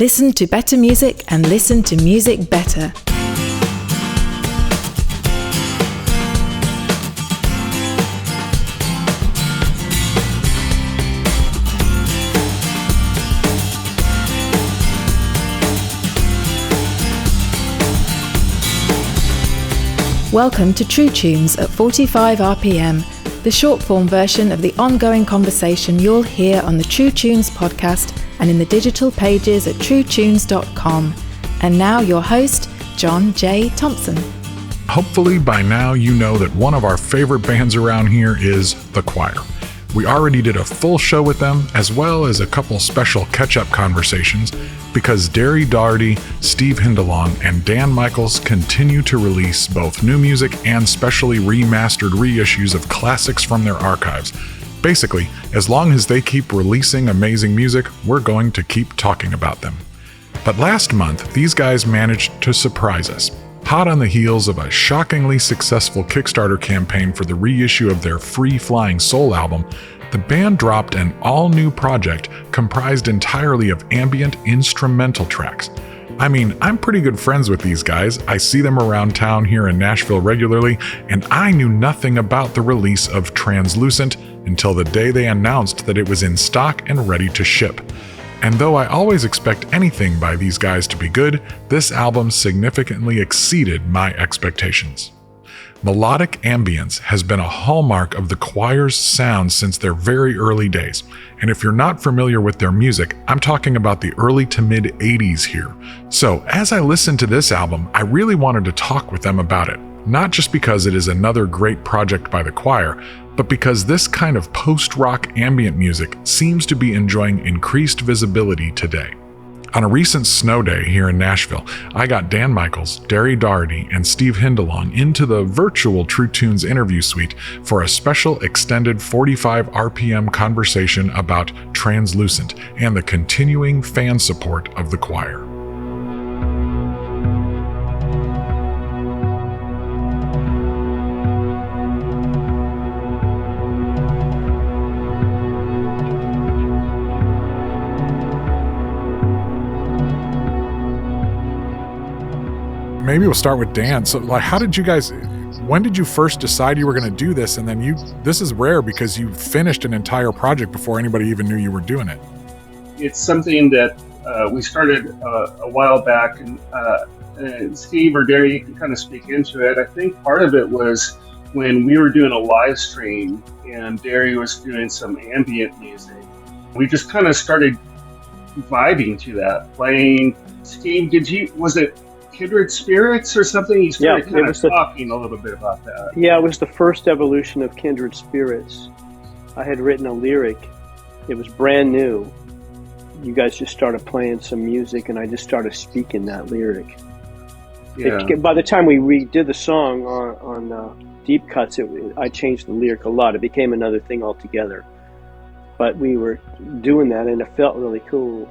Listen to better music and listen to music better. Welcome to True Tunes at 45 RPM, the short-form version of the ongoing conversation you'll hear on the True Tunes podcast and in the digital pages at truetunes.com. And now your host, John J. Thompson. Hopefully by now you know that one of our favorite bands around here is The Choir. We already did a full show with them, as well as a couple special catch-up conversations, because Derry Doherty, Steve Hindalong, and Dan Michaels continue to release both new music and specially remastered reissues of classics from their archives. Basically, as long as they keep releasing amazing music, we're going to keep talking about them. But last month, these guys managed to surprise us. Hot on the heels of a shockingly successful Kickstarter campaign for the reissue of their Free Flying Soul album, the band dropped an all-new project comprised entirely of ambient instrumental tracks. I mean, I'm pretty good friends with these guys. I see them around town here in Nashville regularly, and I knew nothing about the release of Translucent until the day they announced that it was in stock and ready to ship. And though I always expect anything by these guys to be good, this album significantly exceeded my expectations. Melodic ambience has been a hallmark of the Choir's sound since their very early days. And if you're not familiar with their music, I'm talking about the early to mid 80s here. So as I listened to this album, I really wanted to talk with them about it. Not just because it is another great project by the Choir, but because this kind of post-rock ambient music seems to be enjoying increased visibility today. On a recent snow day here in Nashville, I got Dan Michaels, Derry Doherty, and Steve Hindalong into the virtual True Tunes interview suite for a special extended 45 RPM conversation about Translucent and the continuing fan support of the Choir. Maybe we'll start with Dan. So, when did you first decide you were going to do this? And then this is rare because you finished an entire project before anybody even knew you were doing it. It's something that we started a while back, and Steve or Derry, you can kind of speak into it. I think part of it was when we were doing a live stream and Derry was doing some ambient music. We just kind of started vibing to that, playing. Steve, was it Kindred Spirits or something? You started talking a little bit about that. Yeah, it was the first evolution of Kindred Spirits. I had written a lyric. It was brand new. You guys just started playing some music and I just started speaking that lyric. Yeah. By the time we redid the song on Deep Cuts, I changed the lyric a lot. It became another thing altogether. But we were doing that and it felt really cool.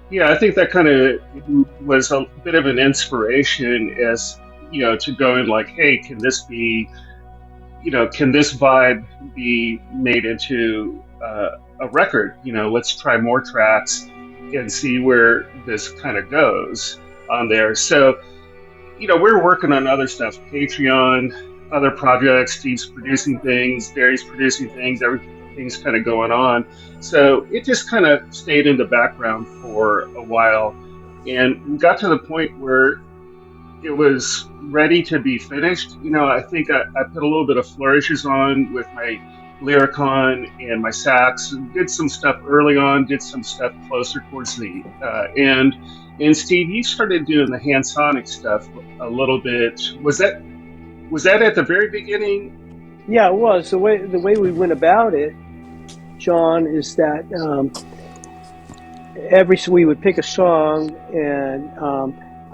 Yeah, I think that kind of was a bit of an inspiration as, to go in like, hey, can this vibe be made into a record? Let's try more tracks and see where this kind of goes on there. So, we're working on other stuff, Patreon, other projects, Steve's producing things, Derry's producing things, everything's kind of going on. So it just kind of stayed in the background for a while, and we got to the point where it was ready to be finished. I think I put a little bit of flourishes on with my Lyricon and my sax, did some stuff early on, did some stuff closer towards the end. And Steve, you started doing the hand sonic stuff a little bit. Was that at the very beginning? Yeah, it was. The way we went about it, John, is that we would pick a song and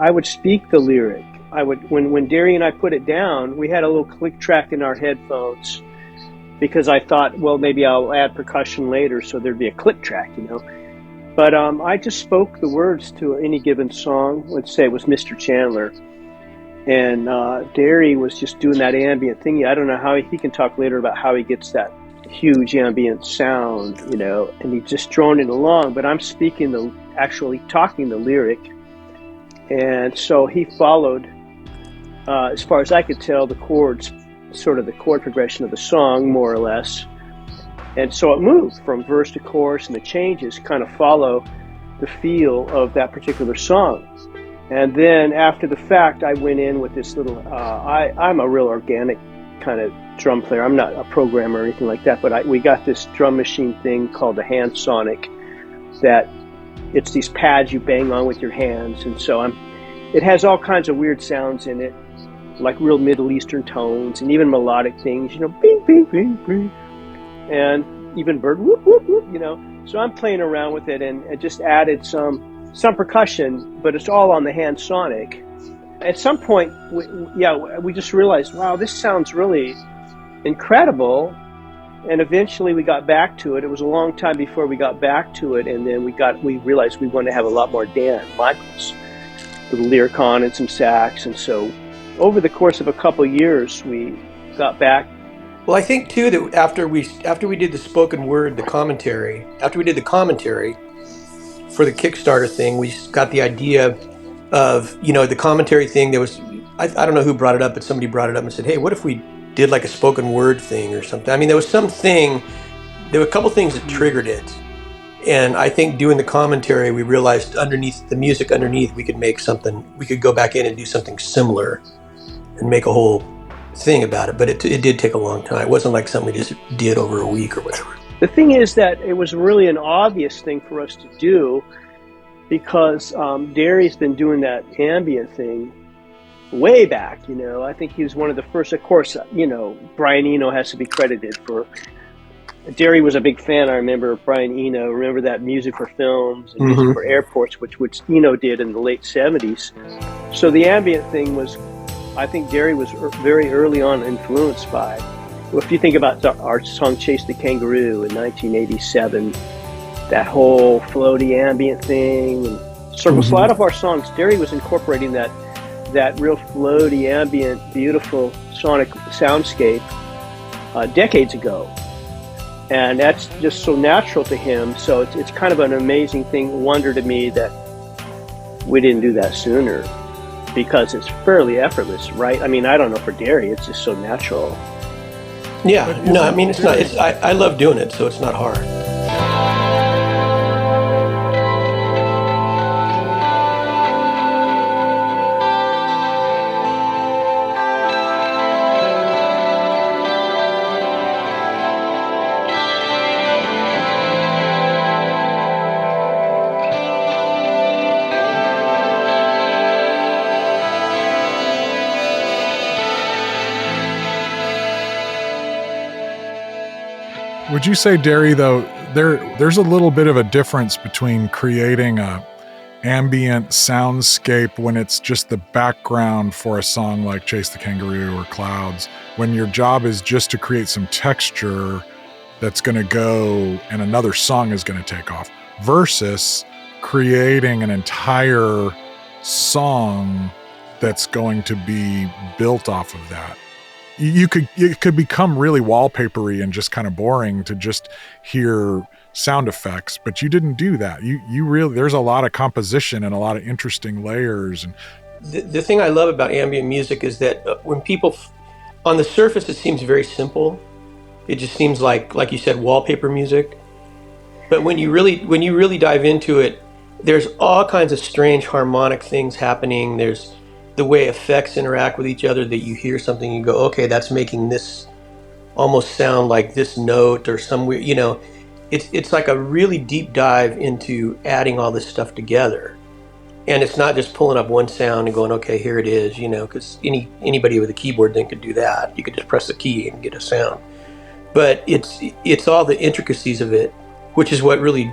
I would speak the lyric. When Derry and I put it down, we had a little click track in our headphones because I thought, well, maybe I'll add percussion later so there'd be a click track, But I just spoke the words to any given song. Let's say it was Mr. Chandler. And Derry was just doing that ambient thing. I don't know how he can talk later about how he gets that huge ambient sound, and he's just droning along. But I'm speaking actually talking the lyric. And so he followed, as far as I could tell, the chords, sort of the chord progression of the song, more or less. And so it moved from verse to chorus, and the changes kind of follow the feel of that particular song. And then after the fact, I went in with this little, I'm a real organic kind of drum player. I'm not a programmer or anything like that, but we got this drum machine thing called the Hand Sonic, that it's these pads you bang on with your hands. And so it has all kinds of weird sounds in it, like real Middle Eastern tones and even melodic things, bing, bing, bing, bing. And even bird, whoop, whoop, whoop, So I'm playing around with it and just added some percussion, but it's all on the Hand Sonic. At some point, we just realized, wow, this sounds really incredible. And eventually we got back to it. It was a long time before we got back to it. And then we realized we wanted to have a lot more Dan Michaels with a lyricon and some sax. And so over the course of a couple of years, we got back. Well, I think too that after we did the spoken word, after we did the commentary for the Kickstarter thing, we got the idea of, the commentary thing. There was, I don't know who brought it up, but somebody brought it up and said, hey, what if we did like a spoken word thing or something? I mean, there were a couple things that triggered it. And I think doing the commentary, we realized underneath the music, we could go back in and do something similar and make a whole thing about it. But it did take a long time. It wasn't like something we just did over a week or whatever. The thing is that it was really an obvious thing for us to do because Derry's been doing that ambient thing way back. I think he was one of the first. Of course, Brian Eno has to be credited for. Derry was a big fan, I remember, of Brian Eno. Remember that Music for Films and Music for Airports, which Eno did in the late 70s. So the ambient thing was, I think Derry was very early on influenced by. If you think about our song Chase the Kangaroo in 1987, that whole floaty ambient thing, and Circle Slide of our songs, Derry was incorporating that real floaty, ambient, beautiful sonic soundscape decades ago. And that's just so natural to him. So it's kind of an amazing wonder to me that we didn't do that sooner, because it's fairly effortless, right? I mean, I don't know, for Derry, it's just so natural. Yeah, no, I mean, it's not. I love doing it, so it's not hard. Would you say, Derry, though, there's a little bit of a difference between creating a ambient soundscape when it's just the background for a song like Chase the Kangaroo or Clouds, when your job is just to create some texture that's going to go and another song is going to take off, versus creating an entire song that's going to be built off of that? It could become really wallpapery and just kind of boring to just hear sound effects, but you didn't do that. You really, there's a lot of composition and a lot of interesting layers. And the thing I love about ambient music is that when people, on the surface, it seems very simple. It just seems like you said, wallpaper music. But when you really dive into it, there's all kinds of strange harmonic things happening. There's the way effects interact with each other, that you hear something and you go, okay, that's making this almost sound like this note or some weird, it's like a really deep dive into adding all this stuff together. And it's not just pulling up one sound and going, okay, here it is, because anybody with a keyboard then could do that. You could just press the key and get a sound. But it's all the intricacies of it, which is what really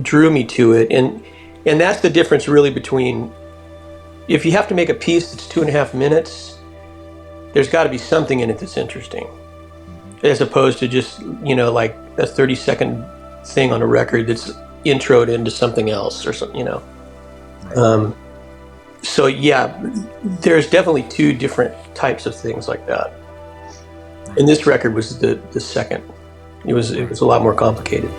drew me to it. And that's the difference really between, if you have to make a piece that's 2.5 minutes, there's got to be something in it that's interesting, as opposed to just, like a 30-second thing on a record that's introed into something else or something, So yeah, there's definitely two different types of things like that. And this record was the second. It was a lot more complicated.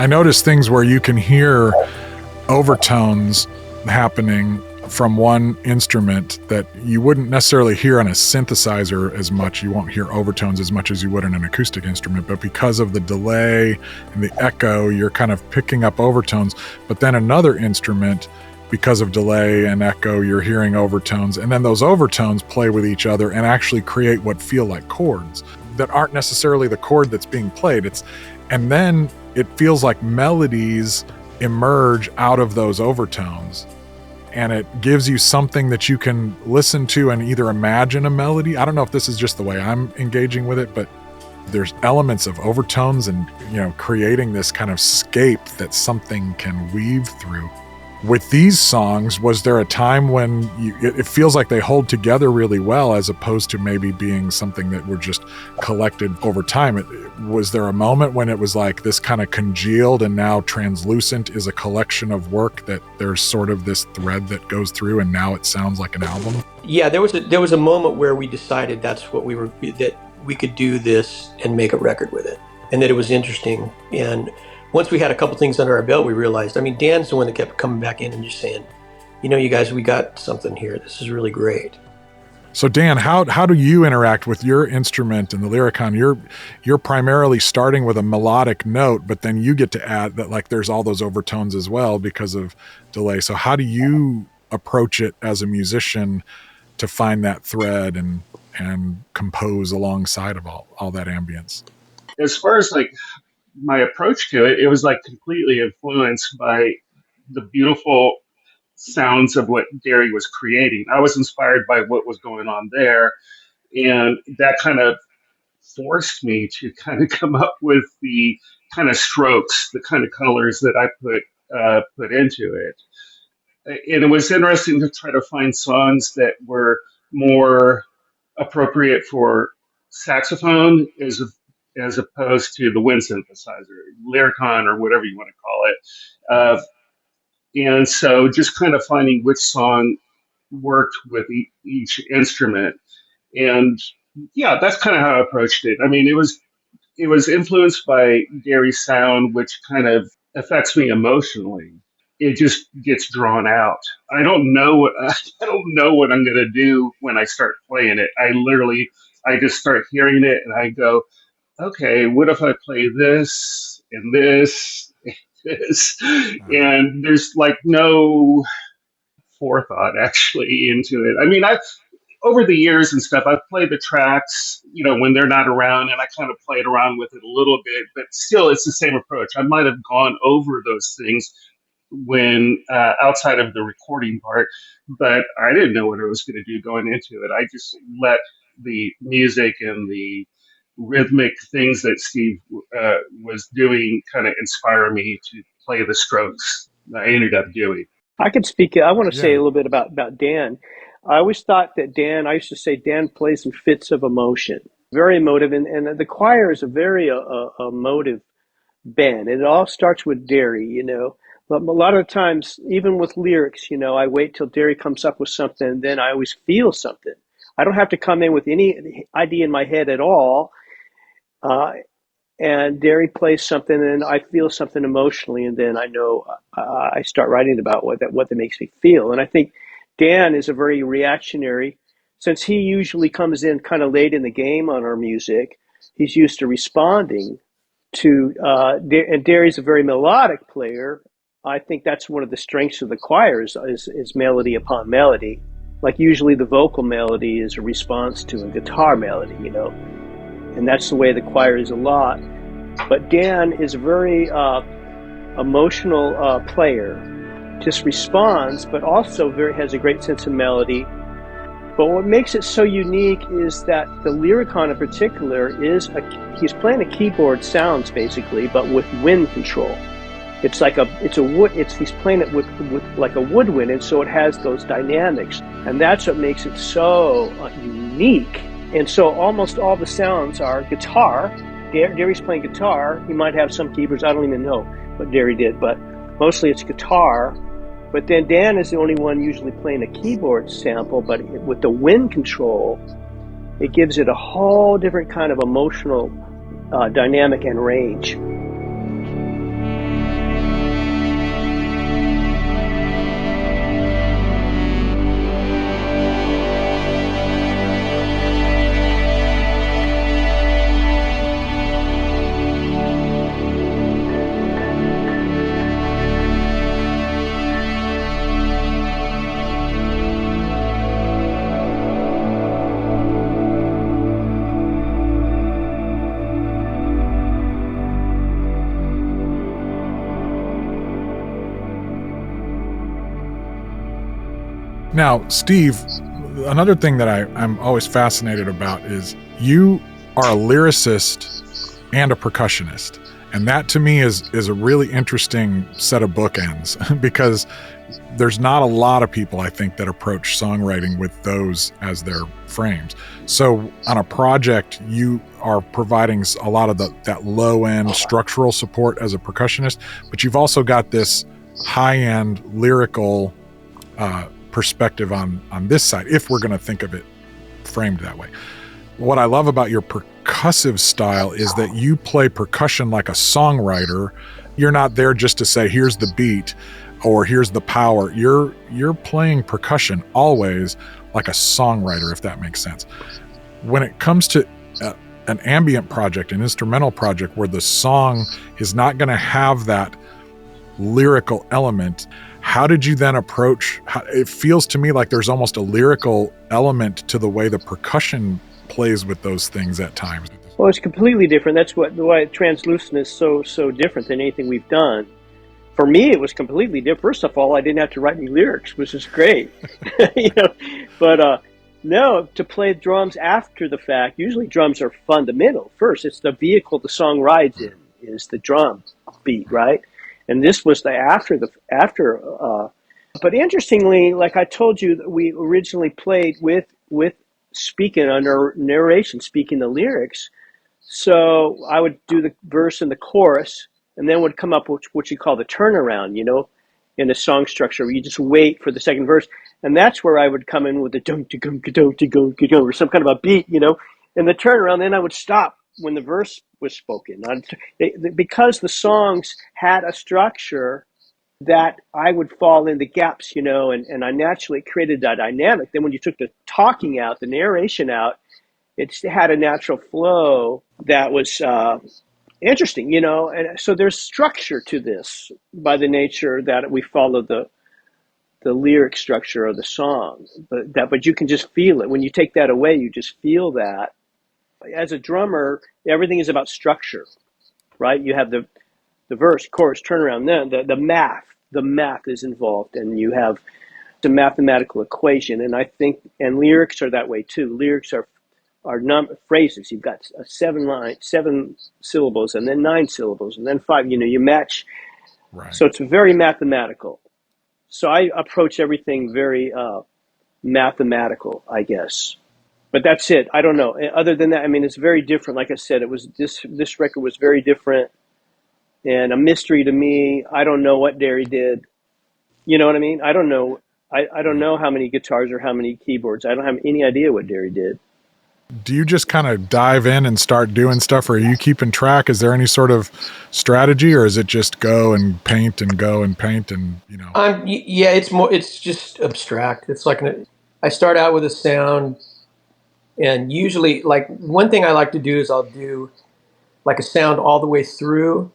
I noticed things where you can hear overtones happening from one instrument that you wouldn't necessarily hear on a synthesizer as much. You won't hear overtones as much as you would in an acoustic instrument, but because of the delay and the echo, you're kind of picking up overtones. But then another instrument, because of delay and echo, you're hearing overtones, and then those overtones play with each other and actually create what feel like chords that aren't necessarily the chord that's being played. And then it feels like melodies emerge out of those overtones, and it gives you something that you can listen to and either imagine a melody. I don't know if this is just the way I'm engaging with it, but there's elements of overtones and, creating this kind of scape that something can weave through. With these songs, was there a time when it feels like they hold together really well, as opposed to maybe being something that were just collected over time? Was there a moment when it was like this kind of congealed and now translucent is a collection of work that there's sort of this thread that goes through and now it sounds like an album? Yeah, there was a moment where we decided that we could do this and make a record with it, and that it was interesting. And once we had a couple things under our belt, we realized, Dan's the one that kept coming back in and just saying, you guys, we got something here. This is really great. So Dan, how do you interact with your instrument and the Lyricon? You're primarily starting with a melodic note, but then you get to add that, like, there's all those overtones as well because of delay. So how do you approach it as a musician to find that thread and compose alongside of all that ambience? As far as like my approach to it, it was like completely influenced by the beautiful sounds of what Derry was creating. I was inspired by what was going on there, and that kind of forced me to kind of come up with the kind of strokes, the kind of colors that I put into it. And it was interesting to try to find songs that were more appropriate for saxophone as opposed to the wind synthesizer, Lyricon, or whatever you want to call it. And so just kind of finding which song worked with each instrument. And yeah, that's kind of how I approached it. I mean, it was influenced by Gary's sound, which kind of affects me emotionally. It just gets drawn out. I don't know what I don't know what I'm gonna do when I start playing it. I just start hearing it and I go, okay, what if I play this and this and this? And there's like no forethought actually into it. I mean, I over the years and stuff, I've played the tracks, when they're not around, and I kind of played around with it a little bit, but still, it's the same approach. I might have gone over those things when outside of the recording part, but I didn't know what I was going to do going into it. I just let the music and the rhythmic things that Steve was doing kind of inspire me to play the strokes I ended up doing. I could speak. I want to say a little bit about Dan. I always thought that I used to say Dan plays in fits of emotion, very emotive. And the choir is a very emotive band. And it all starts with Derry, But a lot of times, even with lyrics, I wait till Derry comes up with something, and then I always feel something. I don't have to come in with any idea in my head at all. And Derry plays something, and I feel something emotionally, and then I know I start writing about what that makes me feel. And I think Dan is a very reactionary, since he usually comes in kind of late in the game on our music. He's used to responding to, and Derry's a very melodic player. I think that's one of the strengths of the choir is melody upon melody. Like usually the vocal melody is a response to a guitar melody, and that's the way the choir is a lot. But Dan is a very emotional player, just responds, but also has a great sense of melody. But what makes it so unique is that the Lyricon in particular he's playing a keyboard sounds basically, but with wind control. He's playing it with like a woodwind, and so it has those dynamics, and that's what makes it so unique. And so almost all the sounds are guitar. Derry's playing guitar. He might have some keyboards. I don't even know what Derry did, but mostly it's guitar. But then Dan is the only one usually playing a keyboard sample, but with the wind control, it gives it a whole different kind of emotional dynamic and range. Now, Steve, another thing that I'm always fascinated about is you are a lyricist and a percussionist. And that to me is a really interesting set of bookends because there's not a lot of people, I think, that approach songwriting with those as their frames. So on a project, you are providing a lot of that low-end structural support as a percussionist, but you've also got this high-end lyrical perspective on this side, if we're going to think of it framed that way. What I love about your percussive style is that you play percussion like a songwriter. You're not there just to say, here's the beat or here's the power. You're playing percussion always like a songwriter, if that makes sense. When it comes to an ambient project, an instrumental project where the song is not going to have that lyrical element, how did you then approach? It feels to me like there's almost a lyrical element to the way the percussion plays with those things at times. Well, it's completely different. That's why Translucent is so different than anything we've done. For me, it was completely different. First of all, I didn't have to write any lyrics, which is great. But no, to play drums after the fact. Usually, drums are fundamental. First, it's the vehicle the song rides in is the drum beat, right? And this was the after. But interestingly, like I told you, we originally played with speaking under narration, speaking the lyrics. So I would do the verse and the chorus, and then would come up with what you call the turnaround, in a song structure where you just wait for the second verse. And that's where I would come in with the dum or some kind of a beat, and the turnaround. Then I would stop when the verse was spoken. Because the songs had a structure that I would fall in the gaps, and I naturally created that dynamic. Then when you took the talking out, the narration out, it had a natural flow that was interesting, and so there's structure to this by the nature that we follow the lyric structure of the song, but you can just feel it. When you take that away, you just feel that. As a drummer, everything is about structure, right? You have the verse, chorus, turnaround, then the math is involved, and you have the mathematical equation. And I think, and lyrics are that way too. Lyrics are phrases. You've got 7 syllables, and then 9 syllables, and then 5. You match. Right. So it's very mathematical. So I approach everything very mathematical, I guess. But that's it. I don't know. Other than that, it's very different. Like I said, it was this record was very different and a mystery to me. I don't know what Derry did. You know what I mean? I don't know. I don't know how many guitars or how many keyboards. I don't have any idea what Derry did. Do you just kind of dive in and start doing stuff, or are you keeping track? Is there any sort of strategy, or is it just go and paint and go and paint and, Yeah, it's just abstract. It's like I start out with a sound, and usually, like, one thing I like to do is I'll do like a sound all the way through,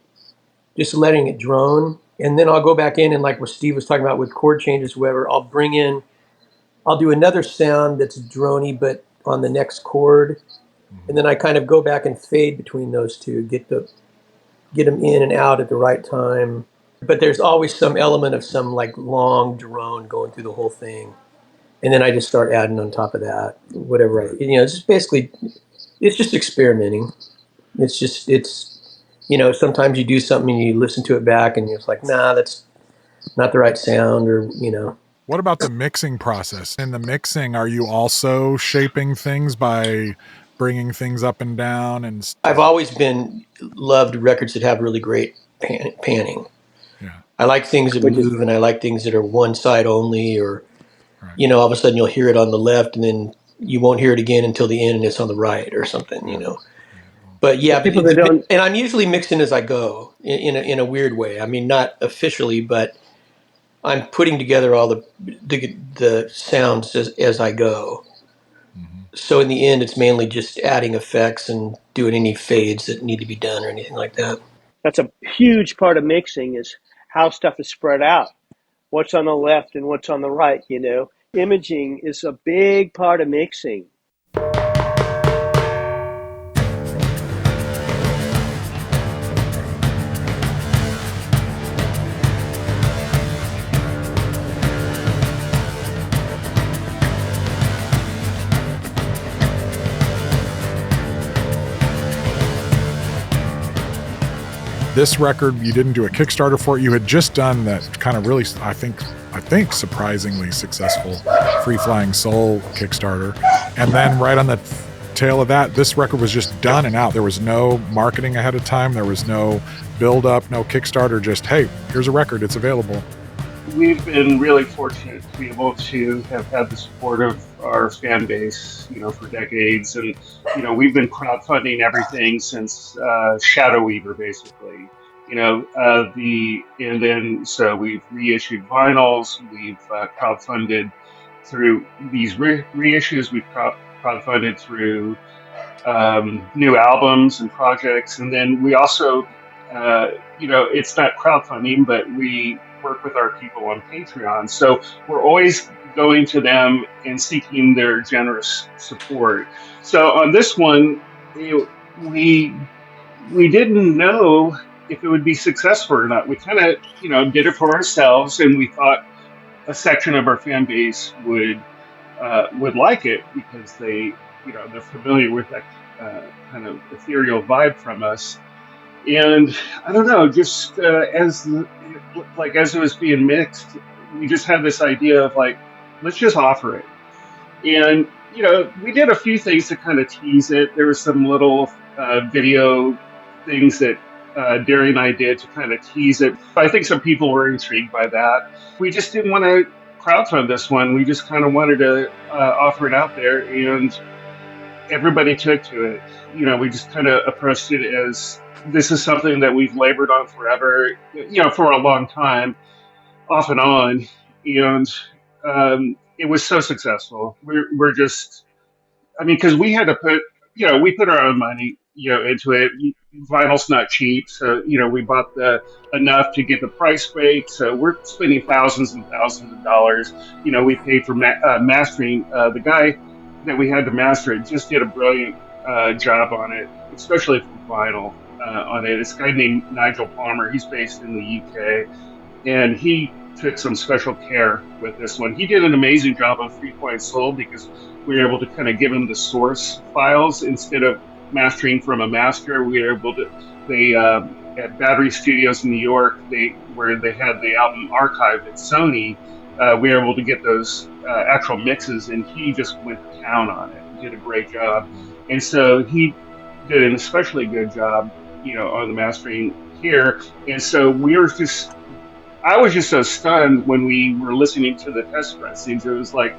just letting it drone. And then I'll go back in, and like what Steve was talking about with chord changes, whatever, I'll do another sound that's droney, but on the next chord. And then I kind of go back and fade between those two, get them in and out at the right time. But there's always some element of some like long drone going through the whole thing. And then I just start adding on top of that, whatever it's just basically, it's just experimenting. Sometimes you do something and you listen to it back and you're just like, nah, that's not the right sound, or. What about the mixing process? In the mixing, are you also shaping things by bringing things up and down? And I've always loved records that have really great panning. Yeah. I like things that move, and I like things that are one side only, or, right. All of a sudden you'll hear it on the left and then you won't hear it again until the end and it's on the right or something, But yeah, and I'm usually mixing as I go in a weird way. Not officially, but I'm putting together all the sounds as I go. Mm-hmm. So in the end, it's mainly just adding effects and doing any fades that need to be done or anything like that. That's a huge part of mixing, is how stuff is spread out. What's on the left and what's on the right, Imaging is a big part of mixing. this record, you didn't do a Kickstarter for it. You had just done that kind of really, I think surprisingly successful Free Flying Soul Kickstarter. And then right on the tail of that, this record was just done and out. There was no marketing ahead of time. There was no build up, no Kickstarter, just, hey, here's a record, it's available. We've been really fortunate to be able to have had the support of our fan base, for decades. And, we've been crowdfunding everything since Shadow Weaver, basically. So we've reissued vinyls, we've crowdfunded through these reissues, we've crowdfunded through new albums and projects. And then we also, it's not crowdfunding, but we work with our people on Patreon. So we're always going to them and seeking their generous support. So on this one, we didn't know if it would be successful or not. We kind of, did it for ourselves, and we thought a section of our fan base would like it because they're familiar with that kind of ethereal vibe from us. And I don't know, just as it was being mixed, we just had this idea of let's just offer it. And we did a few things to kind of tease it. There were some little video things that Derry and I did to kind of tease it. I think some people were intrigued by that. We just didn't want to crowdfund this one. We just kind of wanted to offer it out there, and everybody took to it. We just kind of approached it as this is something that we've labored on forever, for a long time, off and on. And it was so successful. We're just, because we had to we put our own money, into it. Vinyl's not cheap. So, we bought enough to get the price right. So we're spending thousands and thousands of dollars. We paid for mastering. The guy that we had to master it just did a brilliant job on it, especially for vinyl on it. This guy named Nigel Palmer. He's based in the UK, and he took some special care with this one. He did an amazing job on Free Flying Soul because we were able to kind of give him the source files instead of mastering from a master. We were able to. They at Battery Studios in New York, where they had the album archived at Sony. We were able to get those actual mixes, and he just went to town on it. He did a great job, and so he did an especially good job, on the mastering here. And so I was just so stunned when we were listening to the test pressings. It was like,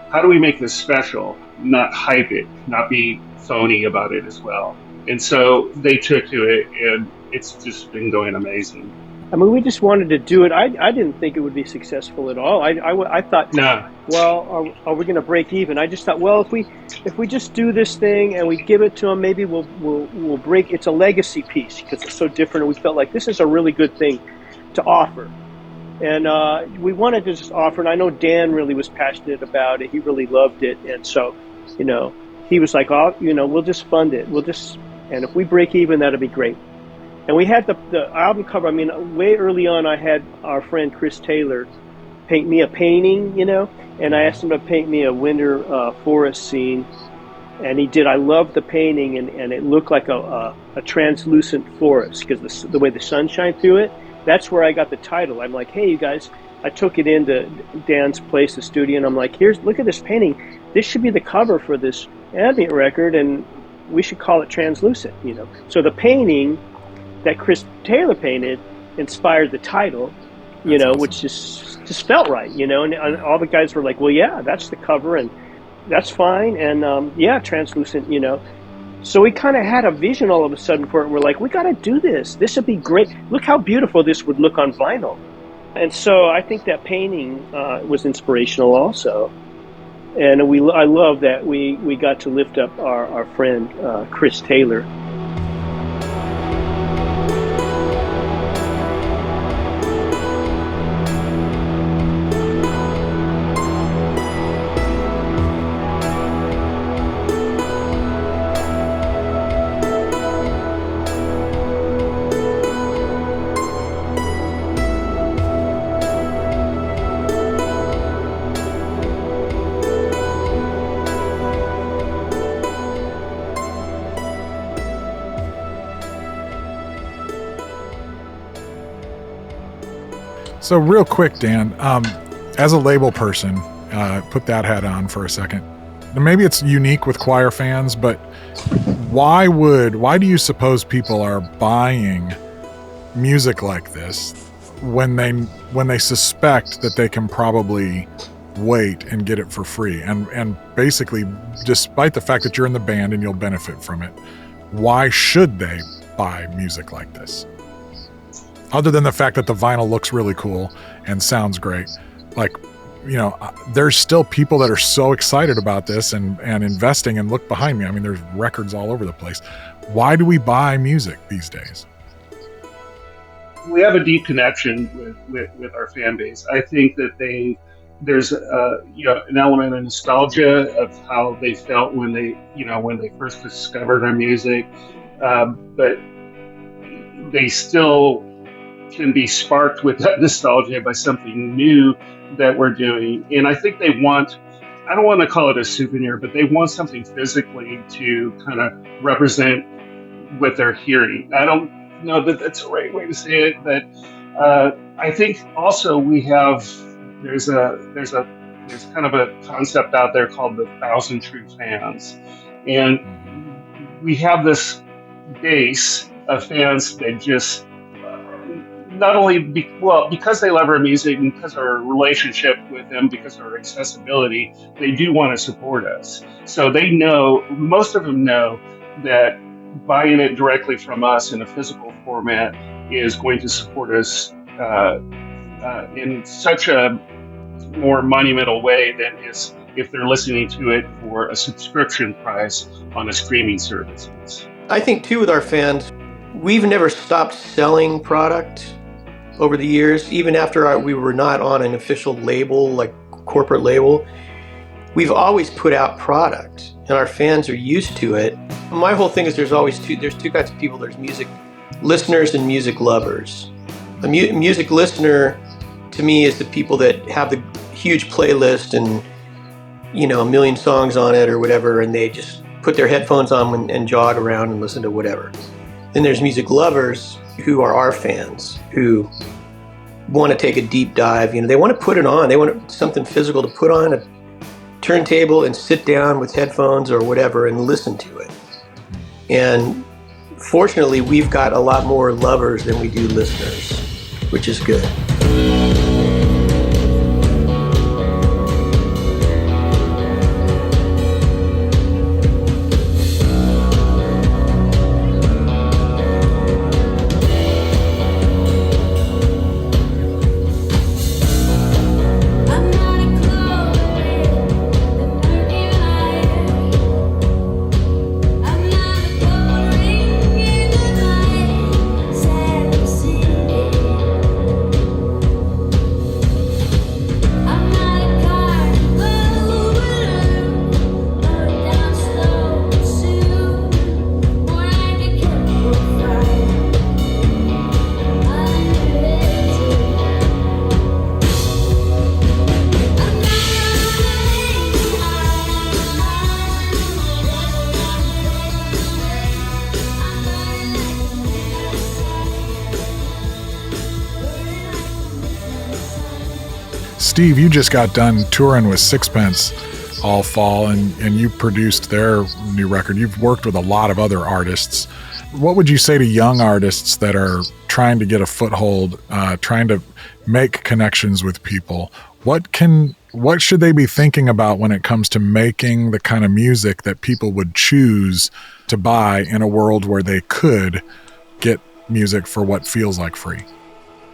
how do we make this special? Not hype it, not be phony about it as well. And so they took to it, and it's just been going amazing. We just wanted to do it. I didn't think it would be successful at all. I thought, no. Well, are we going to break even? I just thought, well, if we just do this thing and we give it to them, maybe we'll break. It's a legacy piece because it's so different. And we felt like this is a really good thing to offer. And we wanted to just offer, and I know Dan really was passionate about it. He really loved it. And so, he was like, oh, we'll just fund it. And if we break even, that'll be great. And we had the album cover. Way early on, I had our friend Chris Taylor paint me a painting, and I asked him to paint me a winter forest scene. And he did. I loved the painting, and it looked like a translucent forest because the way the sun shined through it. That's where I got the title. I'm like, hey, you guys, I took it into Dan's place, the studio, and I'm like, look at this painting. This should be the cover for this ambient record, and we should call it Translucent, So the painting that Chris Taylor painted inspired the title, awesome. Which just felt right, and all the guys were like, well, yeah, that's the cover, and that's fine, and Translucent, So we kind of had a vision all of a sudden for it. We're like, we got to do this. This would be great. Look how beautiful this would look on vinyl. And so I think that painting was inspirational also. And I love that we got to lift up our friend Chris Taylor. So real quick, Dan, as a label person, put that hat on for a second. Maybe it's unique with choir fans, but why do you suppose people are buying music like this when they suspect that they can probably wait and get it for free? And basically, despite the fact that you're in the band and you'll benefit from it, why should they buy music like this? Other than the fact that the vinyl looks really cool and sounds great. Like, there's still people that are so excited about this and investing, and look behind me. I mean, there's records all over the place. Why do we buy music these days? We have a deep connection with our fan base. I think that there's an element of nostalgia of how they felt when they first discovered our music, but they still can be sparked with that nostalgia by something new that we're doing. And I think I don't want to call it a souvenir, but they want something physically to kind of represent what they're hearing. I don't know that that's the right way to say it, but I think also there's kind of a concept out there called the 1,000 True Fans. And we have this base of fans that just not only because they love our music and because of our relationship with them, because of our accessibility, they do want to support us. So most of them know that buying it directly from us in a physical format is going to support us in such a more monumental way than is if they're listening to it for a subscription price on a streaming service. I think too with our fans, we've never stopped selling product over the years, even after we were not on an official label, like corporate label. We've always put out product, and our fans are used to it. My whole thing is there's two kinds of people. There's music listeners and music lovers. A music listener, to me, is the people that have the huge playlist and a million songs on it or whatever, and they just put their headphones on and jog around and listen to whatever. Then there's music lovers who are our fans, who want to take a deep dive. They want to put it on. They want something physical to put on a turntable and sit down with headphones or whatever and listen to it. And fortunately, we've got a lot more lovers than we do listeners, which is good. Steve, you just got done touring with Sixpence all fall, and you produced their new record. You've worked with a lot of other artists. What would you say to young artists that are trying to get a foothold, trying to make connections with people? What should they be thinking about when it comes to making the kind of music that people would choose to buy in a world where they could get music for what feels like free?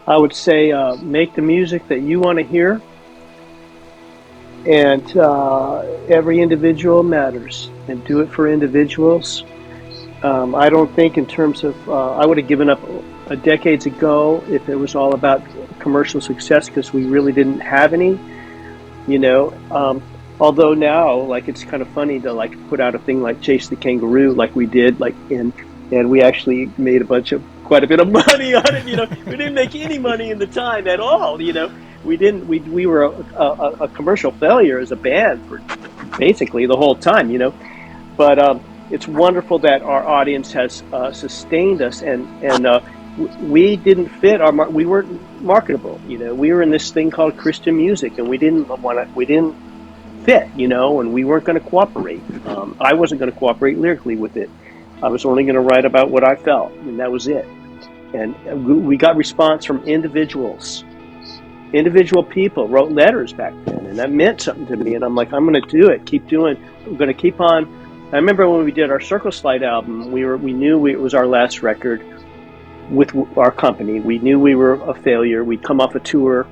I would say make the music that you want to hear, and every individual matters, and do it for individuals. I don't think in terms of, I would have given up decades ago if it was all about commercial success, because we really didn't have any, although now, like, it's kind of funny to like put out a thing like Chase the Kangaroo, like we did, and we actually made quite a bit of money on it. We didn't make any money in the time at all. We were a commercial failure as a band for basically the whole time. But it's wonderful that our audience has sustained us, and we didn't fit we weren't marketable. We were in this thing called Christian music, and we didn't fit, and we weren't going to cooperate. I wasn't going to cooperate lyrically with it. I was only going to write about what I felt, and that was it. And we got response from individuals. Individual people wrote letters back then, and that meant something to me. And I'm like, I'm going to do it. Keep doing. I'm going to keep on. I remember when we did our Circle Slide album, we knew it was our last record with our company. We knew we were a failure. We'd come off a tour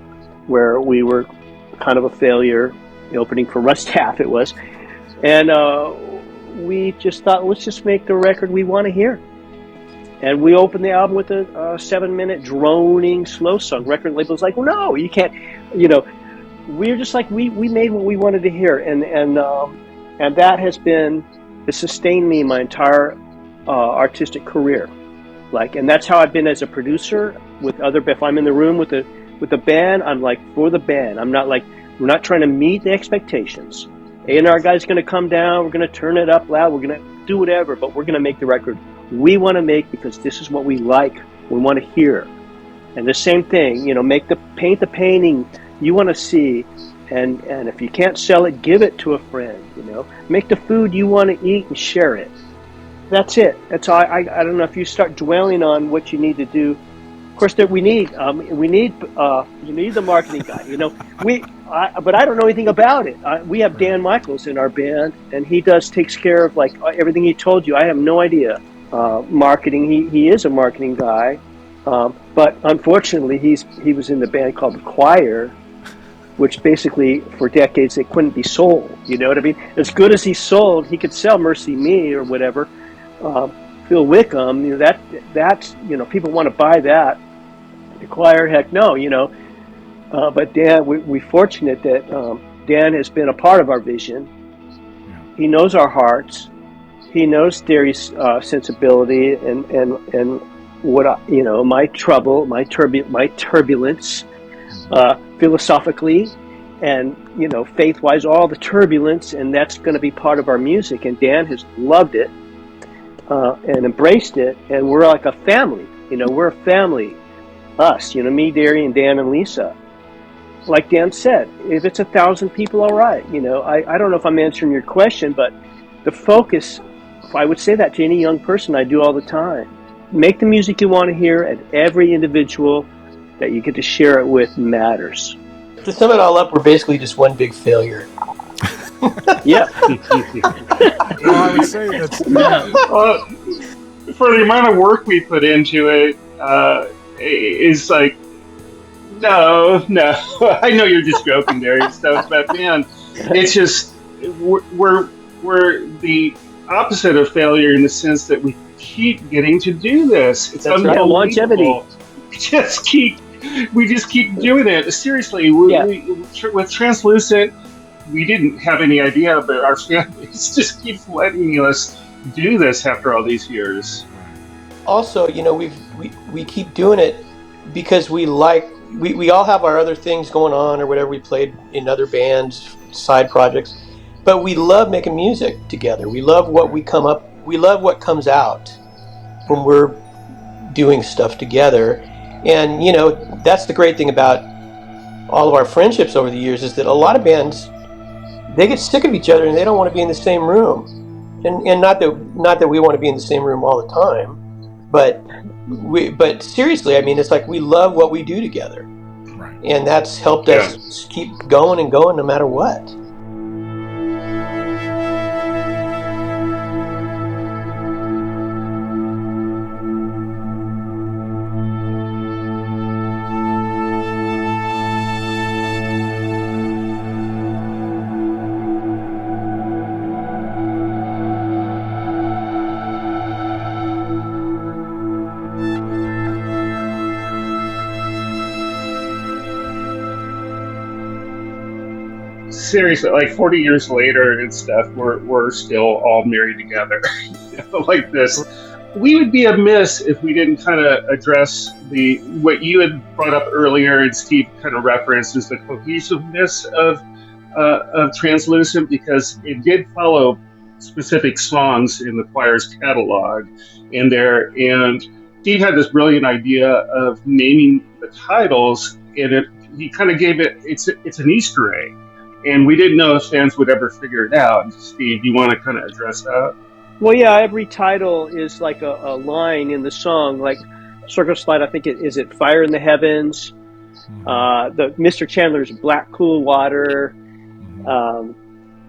where we were kind of a failure, opening for Russ Taff it was. And we just thought, let's just make the record we want to hear. And we opened the album with a 7-minute droning slow song. Record label's like, well, no, you can't. We were just like, we made what we wanted to hear, and that has sustained me my entire artistic career. And that's how I've been as a producer with other. If I'm in the room with the band, I'm like for the band. I'm not like, we're not trying to meet the expectations. A&R guy's going to come down. We're going to turn it up loud. We're going to do whatever, but we're going to make the record we want to make because this is what we like. We want to hear. And the same thing, paint the painting you want to see, and if you can't sell it, give it to a friend. Make the food you want to eat and share it. That's it. That's all. I don't know if you start dwelling on what you need to do. Of course, we need the marketing guy. But I don't know anything about it. We have Dan Michaels in our band, and he takes care of everything he told you. I have no idea. Marketing. He is a marketing guy, but unfortunately, he was in the band called the Choir, which basically for decades they couldn't be sold. You know what I mean? As good as he sold, he could sell "Mercy Me" or whatever. Phil Wickham, that's people want to buy that. The Choir, heck no, But Dan, we're fortunate that Dan has been a part of our vision. He knows our hearts. He knows Derry's sensibility and what my trouble, my turbulence, philosophically, and faith-wise, all the turbulence, and that's going to be part of our music. And Dan has loved it and embraced it, and we're like a family. We're a family. Us, me, Derry, and Dan and Lisa. Like Dan said, if it's 1,000 people, all right. I don't know if I'm answering your question, but the focus. I would say that to any young person. I do all the time. Make the music you want to hear, and every individual that you get to share it with matters. To sum it all up, we're basically just one big failure. Yeah. Well, I would say that's... For the amount of work we put into it, is like, no. I know you're just joking there and stuff, but man, it's just, we're the opposite of failure in the sense that we keep getting to do this. It's unbelievable. Longevity. We just keep doing it. Seriously, with Translucent, we didn't have any idea, but our families just keep letting us do this after all these years. Also, we keep doing it because we all have our other things going on or whatever. We played in other bands, side projects. But we love making music together. We love we love what comes out when we're doing stuff together. And, that's the great thing about all of our friendships over the years is that a lot of bands, they get sick of each other and they don't want to be in the same room. And not that we want to be in the same room all the time, but seriously, I mean, it's like we love what we do together. Right. And that's helped us keep going and going no matter what. Seriously, like 40 years later and stuff, we're still all married together, like this. We would be amiss if we didn't kind of address what you had brought up earlier, and Steve kind of referenced, is the cohesiveness of Translucent, because it did follow specific songs in the Choir's catalog in there, and Steve had this brilliant idea of naming the titles, and he kind of gave it's an Easter egg, and we didn't know if fans would ever figure it out. Steve, do you want to kind of address that? Well, yeah, every title is like a line in the song, like Circle Slide. I think is it Fire in the Heavens, the Mr. Chandler's Black Cool Water,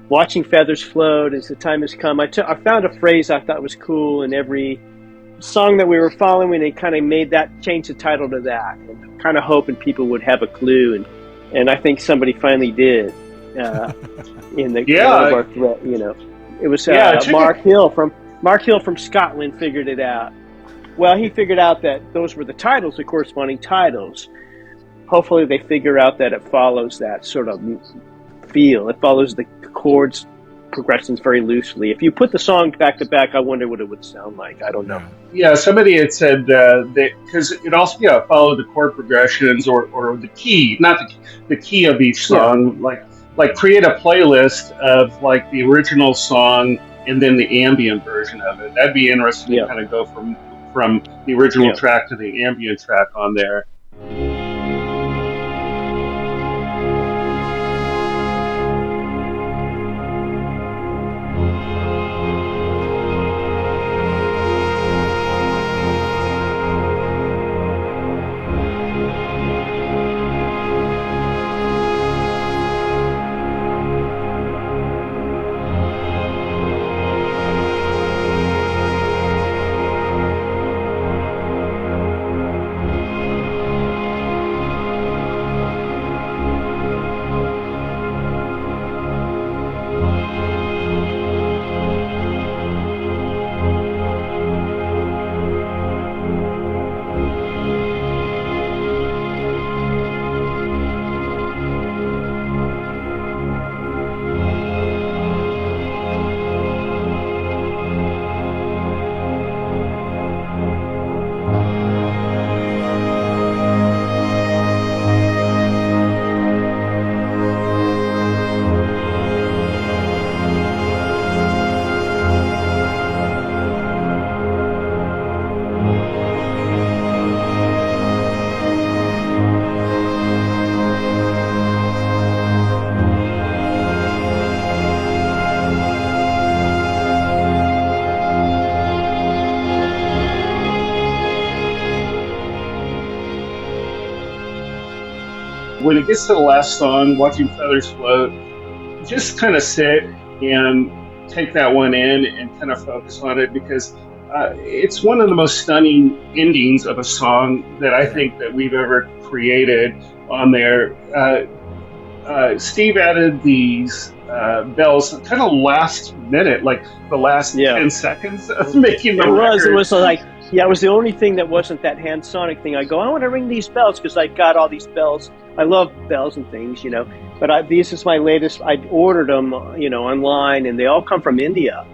Watching Feathers Float as the Time Has Come. I found a phrase I thought was cool in every song that we were following. They kind of made that, change the title to that, and kind of hoping people would have a clue, and I think somebody finally did in the Yeah. one of our threat, it was Mark Hill from Scotland figured it out. Well, he figured out that those were the titles, the corresponding titles. Hopefully they figure out that it follows that sort of feel. It follows the chords progressions very loosely. If you put the song back to back, I wonder what it would sound like. I don't know. Yeah, somebody had said that because it also followed the chord progressions or the key, not the key of each song. Yeah. Like create a playlist of like the original song and then the ambient version of it. That'd be interesting to kind of go from the original track to the ambient track on there. When it gets to the last song, Watching Feathers Float, just kind of sit and take that one in and kind of focus on it, because it's one of the most stunning endings of a song that I think that we've ever created on there. Steve added these bells kind of last minute, like the last 10 seconds of making the record. It was like, it was the only thing that wasn't that hand sonic thing. I go, I want to ring these bells because I got all these bells. I love bells and things, but this is my latest. I ordered them, online, and they all come from India.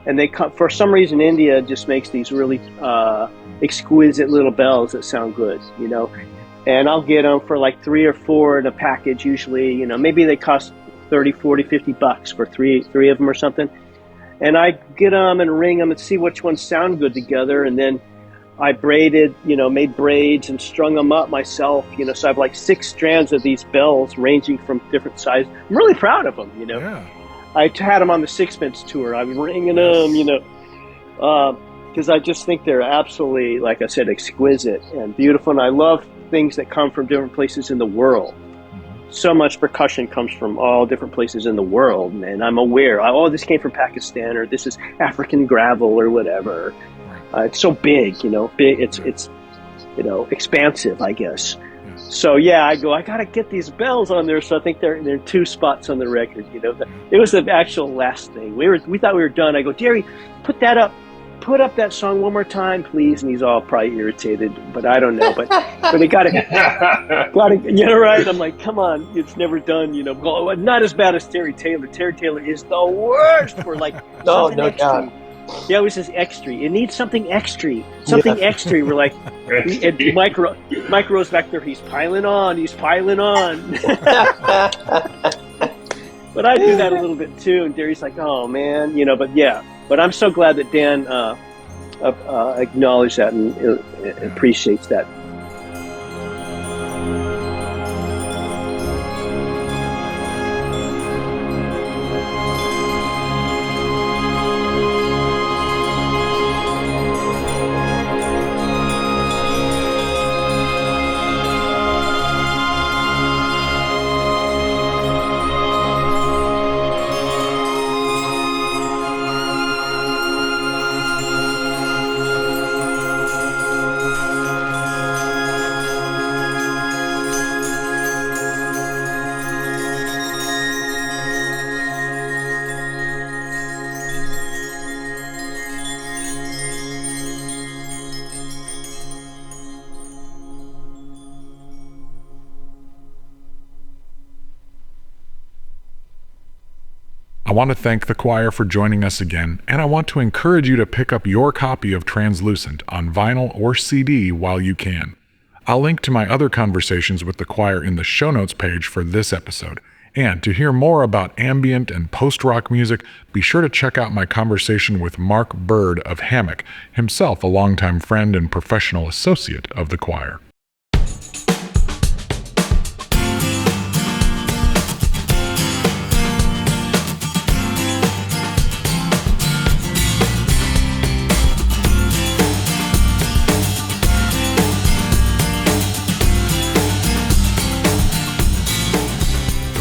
And they come, for some reason, India just makes these really exquisite little bells that sound good, And I'll get them for like 3 or 4 in a package usually, maybe they cost 30, 40, 50 bucks for three of them or something. And I get them and ring them and see which ones sound good together. And then I braided, made braids and strung them up myself, so I have like 6 strands of these bells ranging from different sizes. I'm really proud of them, Yeah. I had them on the Sixpence tour. I was ringing them, because I just think they're absolutely, like I said, exquisite and beautiful. And I love things that come from different places in the world. So much percussion comes from all different places in the world, and I'm aware, this came from Pakistan, or this is African gravel, or whatever. It's so big, big. It's expansive, I guess. So I go, I gotta get these bells on there. So I think they're in 2 spots on the record. It was the actual last thing. We thought we were done. I go, Jerry, put up that song one more time, please. And he's all probably irritated, but I don't know. But they gotta, right. I'm like, come on, it's never done. Not as bad as Terry Taylor. Terry Taylor is the worst for like no doubt. Yeah, it was just extra. It needs something extra. Extra. We're like, Mike Rose back there. He's piling on. But I do that a little bit too. And Derry's like, oh man, But I'm so glad that Dan acknowledge that and appreciates that. I want to thank the choir for joining us again, and I want to encourage you to pick up your copy of Translucent on vinyl or CD while you can. I'll link to my other conversations with the choir in the show notes page for this episode. And to hear more about ambient and post-rock music, be sure to check out my conversation with Mark Bird of Hammock, himself a longtime friend and professional associate of the choir.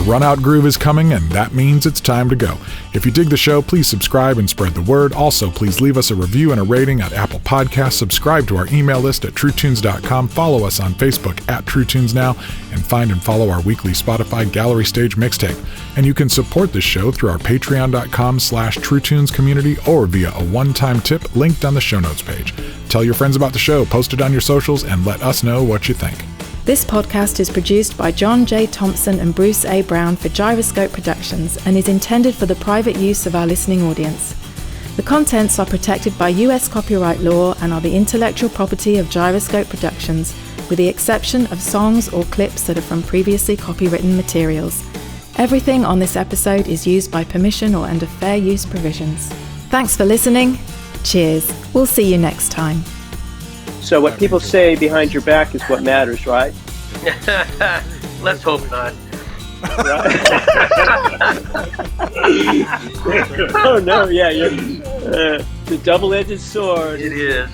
Run Out Groove is coming, and that means it's time to go. If you dig the show, please subscribe and spread the word. Also, please leave us a review and a rating at Apple Podcasts, subscribe to our email list at truetunes.com, follow us on Facebook at TrueTunesNow, and find and follow our weekly Spotify Gallery Stage mixtape. And you can support this show through our patreon.com/TrueTunes community or via a one-time tip linked on the show notes page. Tell your friends about the show, post it on your socials, and let us know what you think. This podcast is produced by John J. Thompson and Bruce A. Brown for Gyroscope Productions and is intended for the private use of our listening audience. The contents are protected by US copyright law and are the intellectual property of Gyroscope Productions, with the exception of songs or clips that are from previously copywritten materials. Everything on this episode is used by permission or under fair use provisions. Thanks for listening. Cheers. We'll see you next time. So what people say behind your back is what matters, right? Let's hope not. Right? Oh no, yeah, you're the double-edged sword. It is.